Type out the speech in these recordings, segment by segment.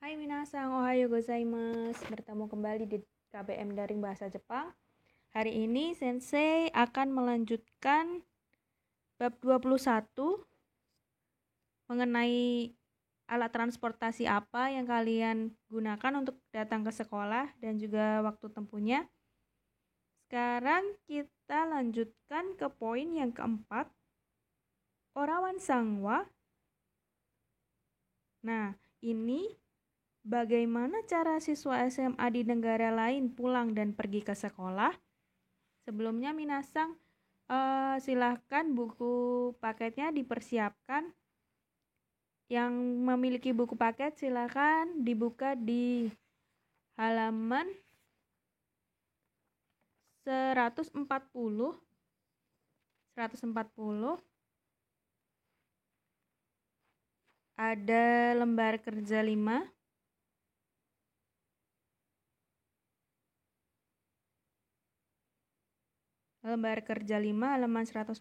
Hai minasan, ohayo gozaimasu. Bertemu kembali di KBM Daring Bahasa Jepang. Hari ini Sensei akan melanjutkan bab 21 mengenai alat transportasi apa yang kalian gunakan untuk datang ke sekolah dan juga waktu tempuhnya. Sekarang kita lanjutkan ke poin yang keempat, Orawan Sangwa. Nah, ini bagaimana cara siswa SMA di negara lain pulang dan pergi ke sekolah? Sebelumnya minasang, silahkan buku paketnya dipersiapkan. Yang memiliki buku paket silahkan dibuka di halaman 140. Ada lembar kerja 5. Lembar kerja 5 halaman 140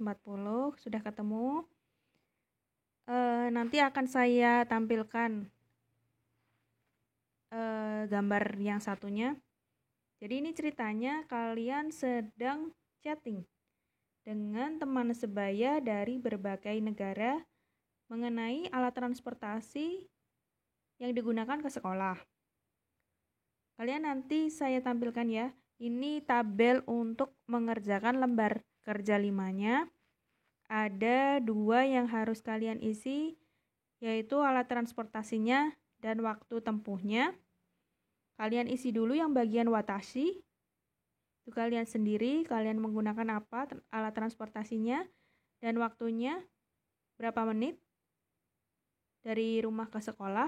sudah ketemu. Nanti akan saya tampilkan gambar yang satunya. Jadi ini ceritanya kalian sedang chatting dengan teman sebaya dari berbagai negara mengenai alat transportasi yang digunakan ke sekolah. Kalian nanti saya tampilkan ya. Ini tabel untuk mengerjakan lembar kerja 5-nya. Ada 2 yang harus kalian isi, yaitu alat transportasinya dan waktu tempuhnya. Kalian isi dulu yang bagian watashi. Itu kalian sendiri, kalian menggunakan apa alat transportasinya dan waktunya berapa menit dari rumah ke sekolah.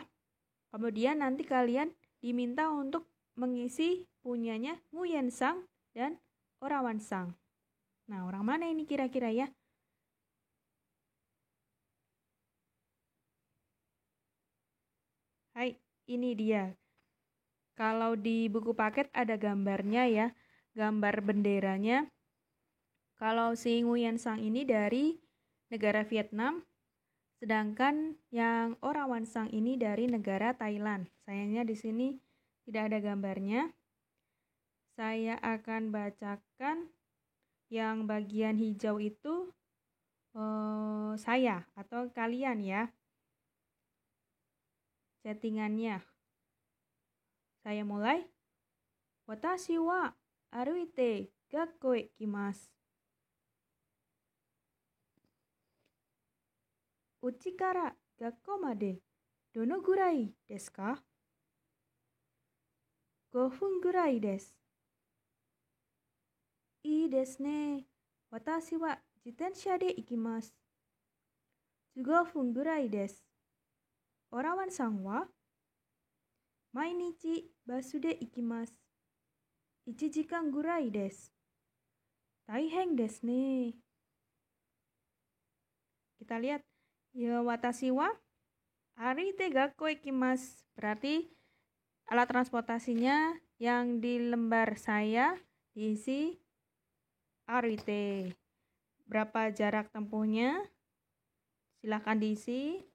Kemudian nanti kalian diminta untuk mengisi punyanya Nguyen-sang dan Orawan-sang. Nah, orang mana ini kira-kira ya? Hai, ini dia. Kalau di buku paket ada gambarnya ya, gambar benderanya. Kalau si Nguyen-sang ini dari negara Vietnam, sedangkan yang Orawan-sang ini dari negara Thailand. Sayangnya di sini tidak ada gambarnya. Saya akan bacakan yang bagian hijau itu saya atau kalian ya. Settingannya. Saya mulai. Watashi wa aruite gakkou e ikimasu. Uchi kara gakkou made dono gurai desu ka? 5分ぐらいです。いいですね。私は自転車で行きます。15分ぐらいです。オラワンさんは毎日バスで行きます。1時間ぐらいです。大変ですね。Kita lihat. Ya, watashi wa arite gakkou ikimasu. Berarti alat transportasinya yang di lembar saya diisi arite. Berapa jarak tempuhnya? Silahkan diisi.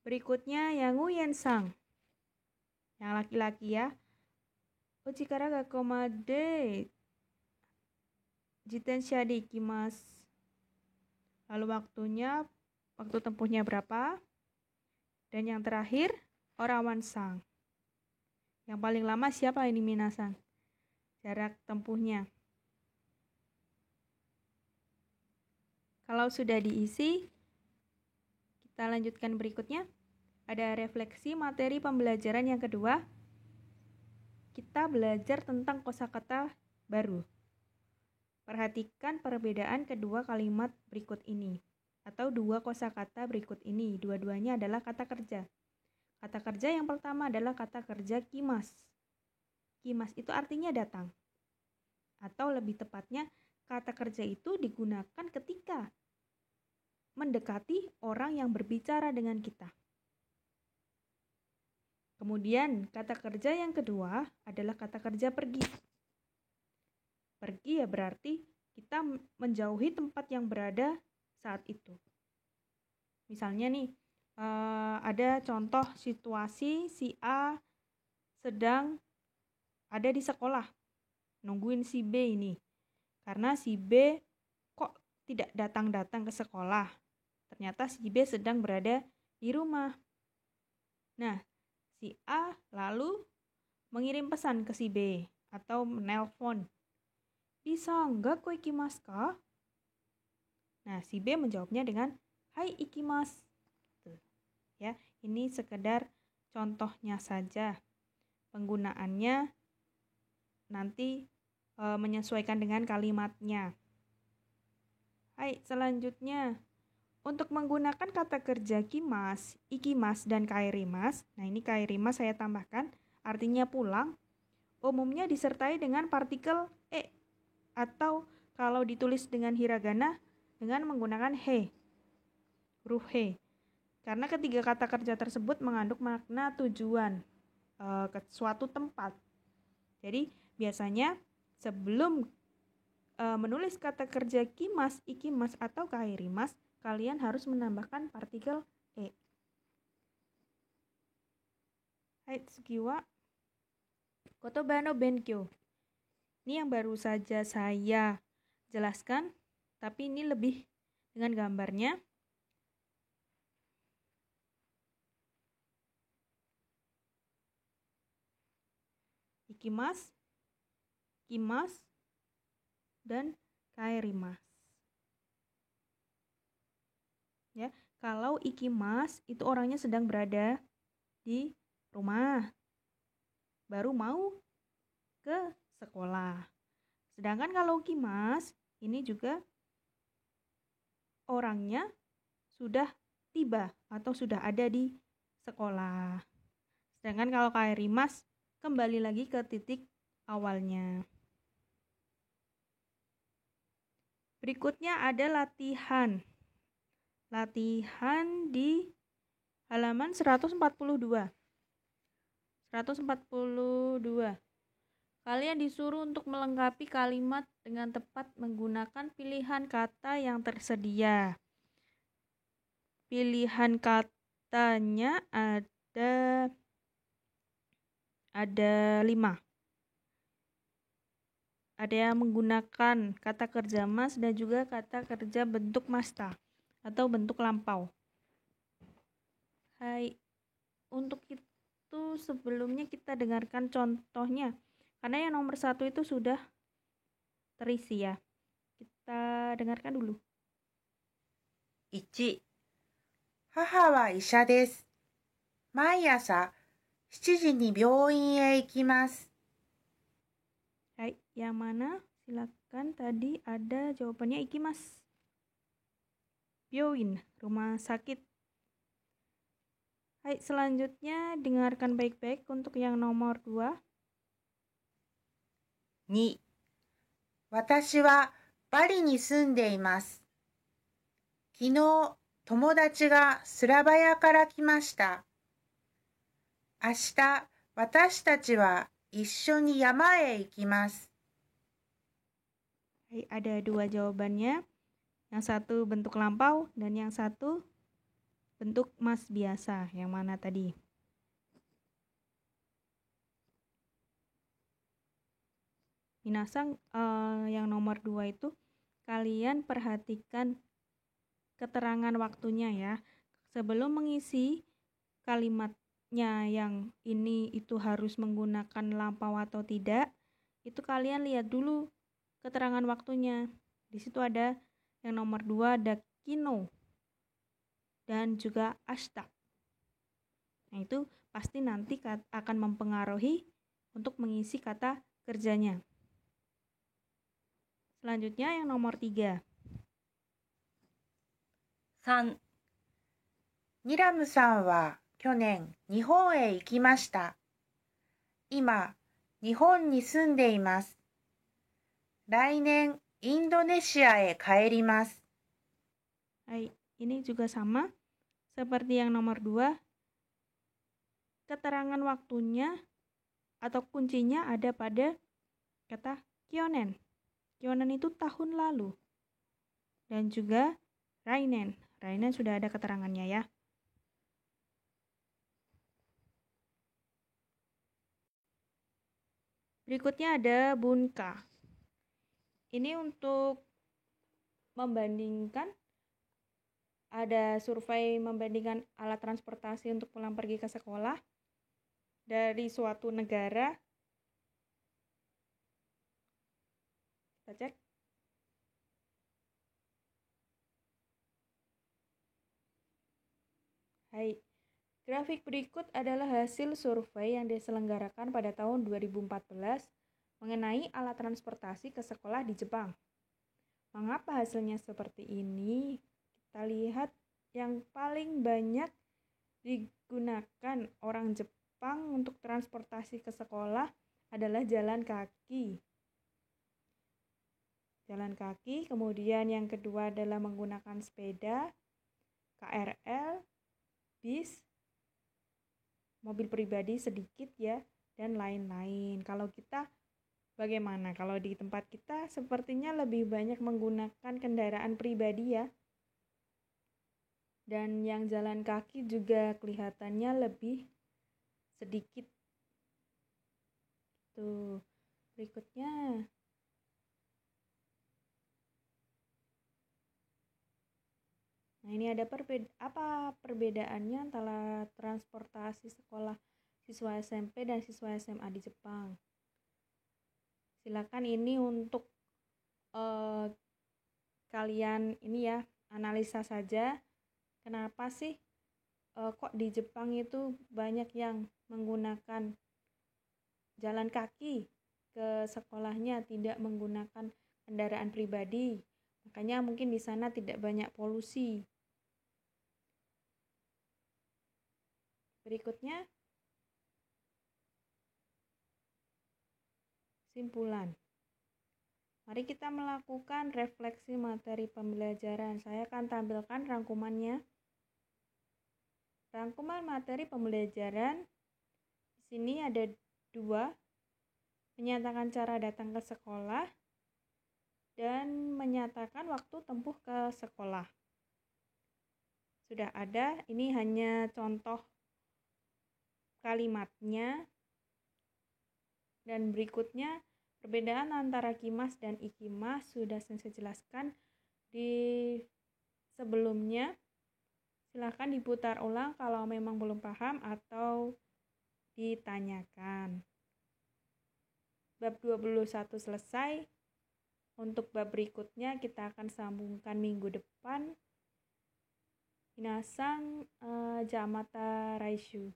Berikutnya yang Nguyen-sang. Yang laki-laki ya. Uchi kara gakkou made jitensha de ikimasu. Lalu waktu tempuhnya berapa? Dan yang terakhir, Orawan-sang. Yang paling lama siapa ini minasan? Jarak tempuhnya. Kalau sudah diisi, kita lanjutkan berikutnya. Ada refleksi materi pembelajaran yang kedua. Kita belajar tentang kosakata baru. Perhatikan perbedaan kedua kalimat berikut ini. Atau 2 kosakata berikut ini. Dua-duanya adalah kata kerja. Kata kerja yang pertama adalah kata kerja kimas. Kimas itu artinya datang. Atau lebih tepatnya, kata kerja itu digunakan ketika mendekati orang yang berbicara dengan kita. Kemudian, kata kerja yang kedua adalah kata kerja pergi. Pergi ya berarti kita menjauhi tempat yang berada saat itu. Misalnya nih, ada contoh situasi si A sedang ada di sekolah, nungguin si B ini. Karena si B kok tidak datang-datang ke sekolah. Ternyata si B sedang berada di rumah. Nah, si A lalu mengirim pesan ke si B atau menelpon. Bisa enggak kau ikimasu ka? Nah, si B menjawabnya dengan hai ikimasu. Tuh. Ya, ini sekedar contohnya saja. Penggunaannya nanti menyesuaikan dengan kalimatnya. Hai, selanjutnya untuk menggunakan kata kerja kimas, ikimas, dan kaerimas. Nah, ini kaerimas saya tambahkan, artinya pulang. Umumnya disertai dengan partikel e atau kalau ditulis dengan hiragana dengan menggunakan he, huruf he. Karena ketiga kata kerja tersebut mengandung makna tujuan ke suatu tempat. Jadi biasanya sebelum menulis kata kerja kimas, ikimas, atau kaerimas, kalian harus menambahkan partikel e. Hai, tsuki wa kotoba no benkyou. Ini yang baru saja saya jelaskan, tapi ini lebih dengan gambarnya. Ikimas, kimas, dan kaerimas. Ya, kalau ikimas itu orangnya sedang berada di rumah, baru mau ke sekolah. Sedangkan kalau kimas ini juga orangnya sudah tiba atau sudah ada di sekolah. Sedangkan kalau kaerimas kembali lagi ke titik awalnya. Berikutnya ada latihan. Latihan di halaman 142. 142. Kalian disuruh untuk melengkapi kalimat dengan tepat menggunakan pilihan kata yang tersedia. Pilihan katanya ada 5. Ada yang menggunakan kata kerja mas dan juga kata kerja bentuk masta atau bentuk lampau. Hai, untuk itu sebelumnya kita dengarkan contohnya. Karena yang nomor 1 itu sudah terisi ya. Kita dengarkan dulu. 1. 母は医者です。毎朝7時に病院へ行きます。Hai, yang mana? Silakan, tadi ada jawabannya ikimas. Byoin, rumah sakit. Hai, selanjutnya dengarkan baik-baik untuk yang nomor 2. 2. 私はバリに住んでいます。昨日、友達がスラバヤから来ました。明日、私たちは一緒に山へ行きます。Hai, ada 2 jawabannya. Yang satu bentuk lampau dan yang satu bentuk mas biasa. Yang mana tadi? Minasang, yang nomor 2 itu kalian perhatikan keterangan waktunya ya. Sebelum mengisi kalimatnya yang ini itu harus menggunakan lampau atau tidak, itu kalian lihat dulu keterangan waktunya. Di situ ada yang nomor 2 ada kino dan juga ashita. Nah, itu pasti nanti akan mempengaruhi untuk mengisi kata kerjanya. Selanjutnya yang nomor 3. 3. ニラムさんは去年日本へ行きました。今、日本に住んでいます。来年、インドネシアへ帰ります。Hai, ini juga sama seperti yang nomor 2. Keterangan waktunya atau kuncinya ada pada kata kyonen. Kyonen itu tahun lalu. Dan juga rainen. Rainen sudah ada keterangannya ya. Berikutnya ada bunka. Ini untuk membandingkan, ada survei membandingkan alat transportasi untuk pulang pergi ke sekolah dari suatu negara. Kita cek. Hai. Grafik berikut adalah hasil survei yang diselenggarakan pada tahun 2014 mengenai alat transportasi ke sekolah di Jepang. Mengapa hasilnya seperti ini? Kita lihat yang paling banyak digunakan orang Jepang untuk transportasi ke sekolah adalah jalan kaki. Jalan kaki, kemudian yang kedua adalah menggunakan sepeda, KRL, bis, mobil pribadi sedikit ya, dan lain-lain. Kalau kita bagaimana? Kalau di tempat kita sepertinya lebih banyak menggunakan kendaraan pribadi ya. Dan yang jalan kaki juga kelihatannya lebih sedikit. Tuh, berikutnya. Nah, ini ada apa perbedaannya antara transportasi sekolah siswa SMP dan siswa SMA di Jepang. Silakan ini untuk kalian ini ya, analisa saja. Kenapa sih kok di Jepang itu banyak yang menggunakan jalan kaki ke sekolahnya, tidak menggunakan kendaraan pribadi. Makanya mungkin di sana tidak banyak polusi. Berikutnya, simpulan. Mari kita melakukan refleksi materi pembelajaran. Saya akan tampilkan rangkumannya. Rangkuman materi pembelajaran. Di sini ada 2. Menyatakan cara datang ke sekolah dan menyatakan waktu tempuh ke sekolah. Sudah ada, ini hanya contoh kalimatnya. Dan berikutnya, perbedaan antara kimas dan ikimas sudah saya jelaskan di sebelumnya. Silahkan diputar ulang kalau memang belum paham atau ditanyakan. Bab 21 selesai. Untuk bab berikutnya kita akan sambungkan minggu depan. Minasang jamata raishu.